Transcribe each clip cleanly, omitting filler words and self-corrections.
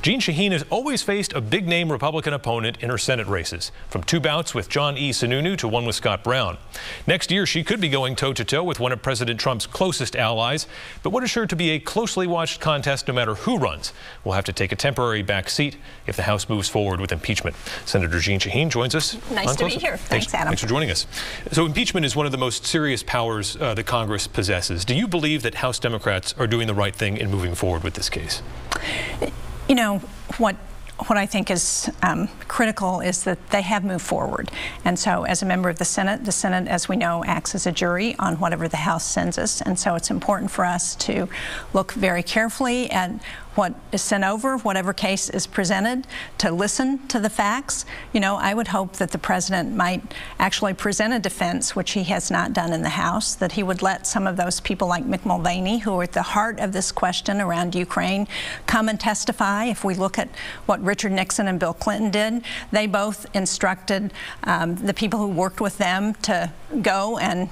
Jeanne Shaheen has always faced a big-name Republican opponent in her Senate races, from 2 bouts with John E. Sununu to 1 with Scott Brown. Next year, she could be going toe-to-toe with one of President Trump's closest allies, but what is sure to be a closely watched contest no matter who runs. We'll have to take a temporary back seat if the House moves forward with impeachment. Senator Jeanne Shaheen joins us. Nice to be here. Thanks, Adam. Thanks for joining us. So impeachment is one of the most serious powers that Congress possesses. Do you believe that House Democrats are doing the right thing in moving forward with this case? You know, what I think is critical is that they have moved forward. And so as a member of the Senate, as we know, acts as a jury on whatever the House sends us. And so it's important for us to look very carefully at what is sent over, whatever case is presented, to listen to the facts. You know, I would hope that the president might actually present a defense, which he has not done in the House, that he would let some of those people like Mick Mulvaney, who are at the heart of this question around Ukraine, come and testify. If we look at what Richard Nixon and Bill Clinton did, they both instructed the people who worked with them to go and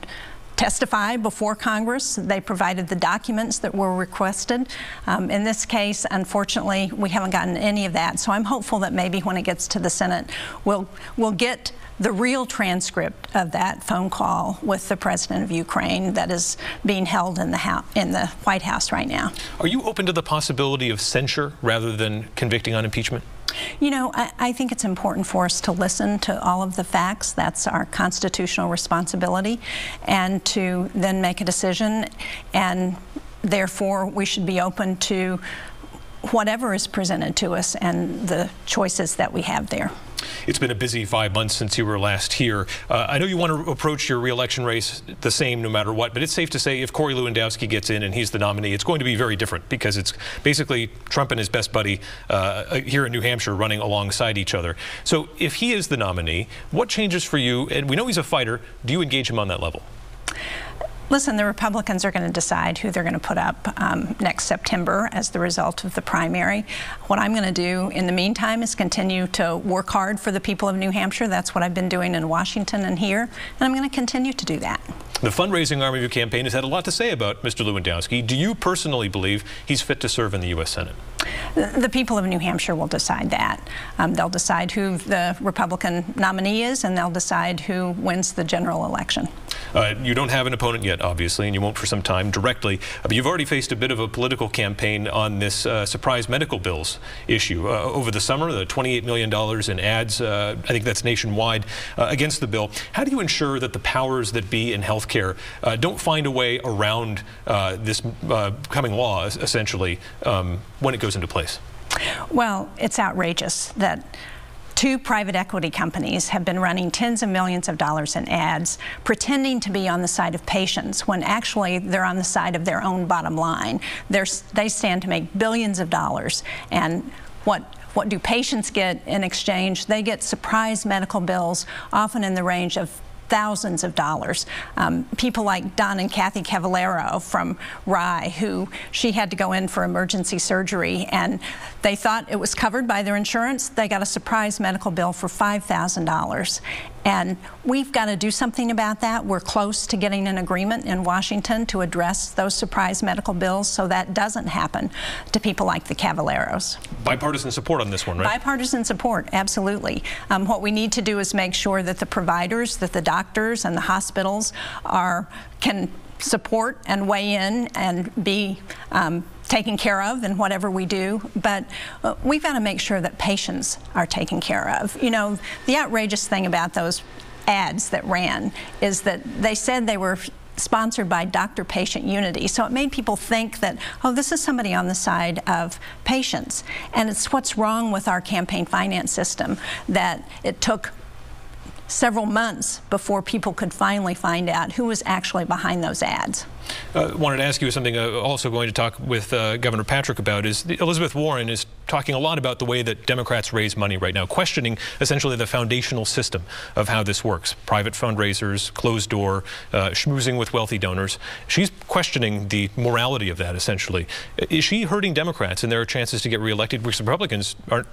testify before Congress. They provided the documents that were requested. In this case, unfortunately, we haven't gotten any of that. So I'm hopeful that maybe when it gets to the Senate, we'll get the real transcript of that phone call with the president of Ukraine that is being held in the White House right now. Are you open to the possibility of censure rather than convicting on impeachment? You know, I think it's important for us to listen to all of the facts. That's our constitutional responsibility, and to then make a decision. And therefore, we should be open to whatever is presented to us and the choices that we have there. It's been a busy 5 months since you were last here. I know you want to approach your re-election race the same no matter what, but it's safe to say if Corey Lewandowski gets in and he's the nominee, it's going to be very different, because it's basically Trump and his best buddy here in New Hampshire running alongside each other. So if he is the nominee, what changes for you? And we know he's a fighter. Do you engage him on that level? Listen, the Republicans are going to decide who they're going to put up next September as the result of the primary. What I'm going to do in the meantime is continue to work hard for the people of New Hampshire. That's what I've been doing in Washington and here, and I'm going to continue to do that. The fundraising arm of your campaign has had a lot to say about Mr. Lewandowski. Do you personally believe he's fit to serve in the U.S. Senate? The people of New Hampshire will decide that. They'll decide who the Republican nominee is, and they'll decide who wins the general election. You don't have an opponent yet, obviously, and you won't for some time directly, but you've already faced a bit of a political campaign on this surprise medical bills issue. Over the summer, the $28 million in ads, I think that's nationwide, against the bill. How do you ensure that the powers that be in healthcare don't find a way around this coming law, essentially, when it goes into place? Well, it's outrageous that 2 private equity companies have been running tens of millions of dollars in ads, pretending to be on the side of patients when actually they're on the side of their own bottom line. They stand to make billions of dollars. And what do patients get in exchange? They get surprise medical bills, often in the range of thousands of dollars. People like Don and Kathy Cavallero from Rye, who she had to go in for emergency surgery, and they thought it was covered by their insurance. They got a surprise medical bill for $5,000. And we've got to do something about that. We're close to getting an agreement in Washington to address those surprise medical bills so that doesn't happen to people like the Cavalleros. Bipartisan support on this one, right? Bipartisan support, absolutely. What we need to do is make sure that the providers, that the doctors and the hospitals can support and weigh in and be taken care of in whatever we do, but we've got to make sure that patients are taken care of. You know, the outrageous thing about those ads that ran is that they said they were sponsored by doctor-patient unity. So it made people think that, oh, this is somebody on the side of patients. And it's what's wrong with our campaign finance system, that it took several months before people could finally find out who was actually behind those ads. Wanted to ask you something also going to talk with Governor Patrick about is Elizabeth Warren is talking a lot about the way that Democrats raise money right now, questioning essentially the foundational system of how this works. Private fundraisers, closed door, schmoozing with wealthy donors. She's questioning the morality of that, essentially. Is she hurting Democrats and their chances to get reelected, which Republicans aren't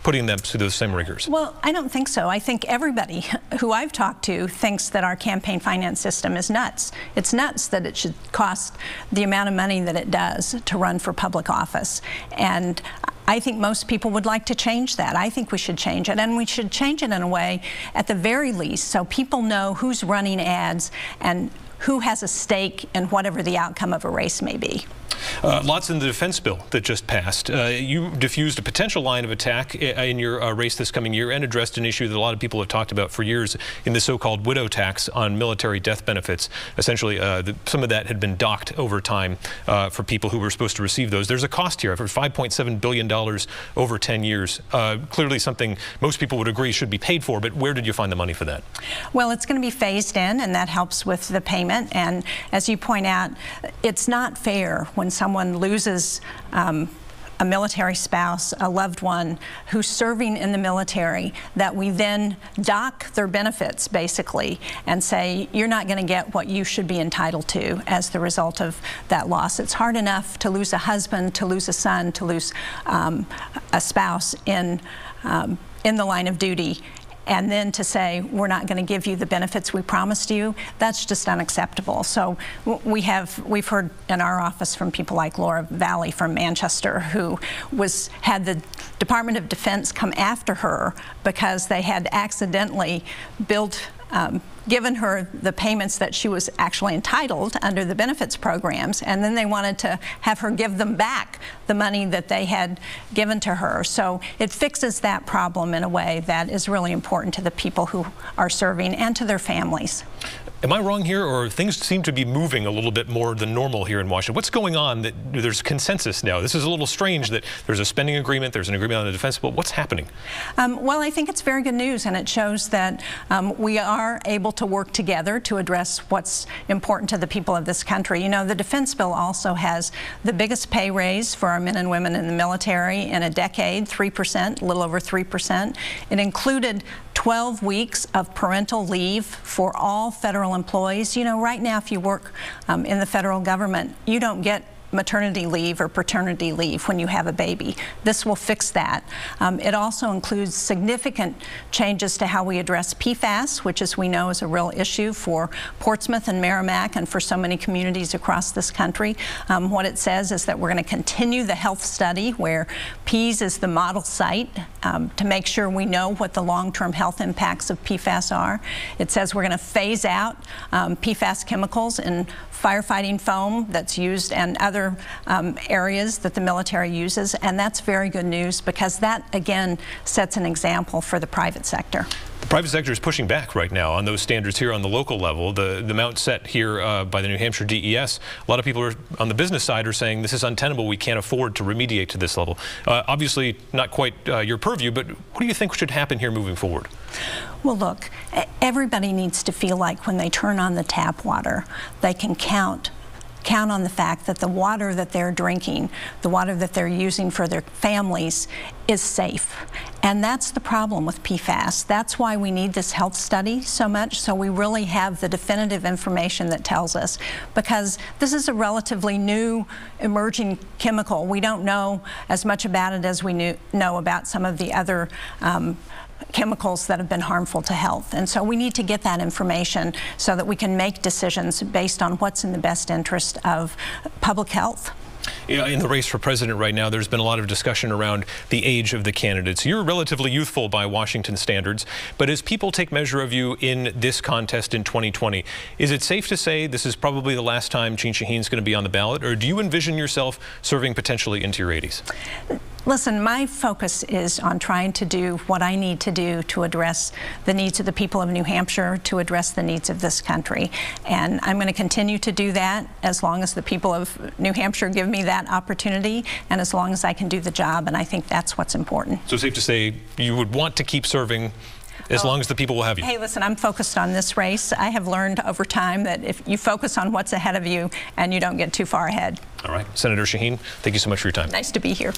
putting them through those same rigors? Well, I don't think so. I think everybody who I've talked to thinks that our campaign finance system is nuts. It's nuts that it should cost the amount of money that it does to run for public office. And I think most people would like to change that. I think we should change it, and we should change it in a way, at the very least, so people know who's running ads and who has a stake in whatever the outcome of a race may be. Lots in the defense bill that just passed. You diffused a potential line of attack in your race this coming year and addressed an issue that a lot of people have talked about for years in the so-called widow tax on military death benefits. Essentially, some of that had been docked over time for people who were supposed to receive those. There's a cost here for $5.7 billion over 10 years. Clearly something most people would agree should be paid for, but where did you find the money for that? Well, it's going to be phased in, and that helps with the payment. And as you point out, it's not fair when someone loses a military spouse, a loved one who's serving in the military, that we then dock their benefits, basically, and say, you're not going to get what you should be entitled to as the result of that loss. It's hard enough to lose a husband, to lose a son, to lose a spouse in the line of duty, and then to say, we're not going to give you the benefits we promised you. That's just unacceptable. So we've heard in our office from people like Laura Valley from Manchester, who had the Department of Defense come after her because they had accidentally given her the payments that she was actually entitled under the benefits programs, and then they wanted to have her give them back the money that they had given to her. So it fixes that problem in a way that is really important to the people who are serving and to their families. Am I wrong here, or things seem to be moving a little bit more than normal here in Washington? What's going on that there's consensus now? This is a little strange that there's a spending agreement, there's an agreement on the defense bill. What's happening? Well, I think it's very good news, and it shows that we are able to work together to address what's important to the people of this country. You know, the defense bill also has the biggest pay raise for our men and women in the military in a decade, 3%, a little over 3%. It included 12 weeks of parental leave for all federal employees. You know, right now, if you work in the federal government, you don't get maternity leave or paternity leave when you have a baby. This will fix that. It also includes significant changes to how we address PFAS, which, as we know, is a real issue for Portsmouth and Merrimack and for so many communities across this country. What it says is that we're going to continue the health study where Pease is the model site to make sure we know what the long-term health impacts of PFAS are. It says we're going to phase out PFAS chemicals in firefighting foam that's used and other areas that the military uses, and that's very good news because that, again, sets an example for the private sector. The private sector is pushing back right now on those standards here on the local level. The amount set here by the New Hampshire DES, a lot of people on the business side are saying this is untenable, we can't afford to remediate to this level. Obviously not quite your purview, but what do you think should happen here moving forward? Well, look, everybody needs to feel like when they turn on the tap water, they can count on the fact that the water that they're drinking, the water that they're using for their families, is safe. And that's the problem with PFAS. That's why we need this health study so much, so we really have the definitive information that tells us, because this is a relatively new emerging chemical. We don't know as much about it as we know about some of the other chemicals that have been harmful to health. And so we need to get that information so that we can make decisions based on what's in the best interest of public health. In the race for president right now, there's been a lot of discussion around the age of the candidates. You're relatively youthful by Washington standards, but as people take measure of you in this contest in 2020, is it safe to say this is probably the last time Jeanne Shaheen's going to be on the ballot, or do you envision yourself serving potentially into your 80s? Listen, my focus is on trying to do what I need to do to address the needs of the people of New Hampshire, to address the needs of this country. And I'm going to continue to do that as long as the people of New Hampshire give me that opportunity and as long as I can do the job, and I think that's what's important. So safe to say you would want to keep serving as long as the people will have you. Hey, listen, I'm focused on this race. I have learned over time that if you focus on what's ahead of you and you don't get too far ahead. All right. Senator Shaheen, thank you so much for your time. Nice to be here.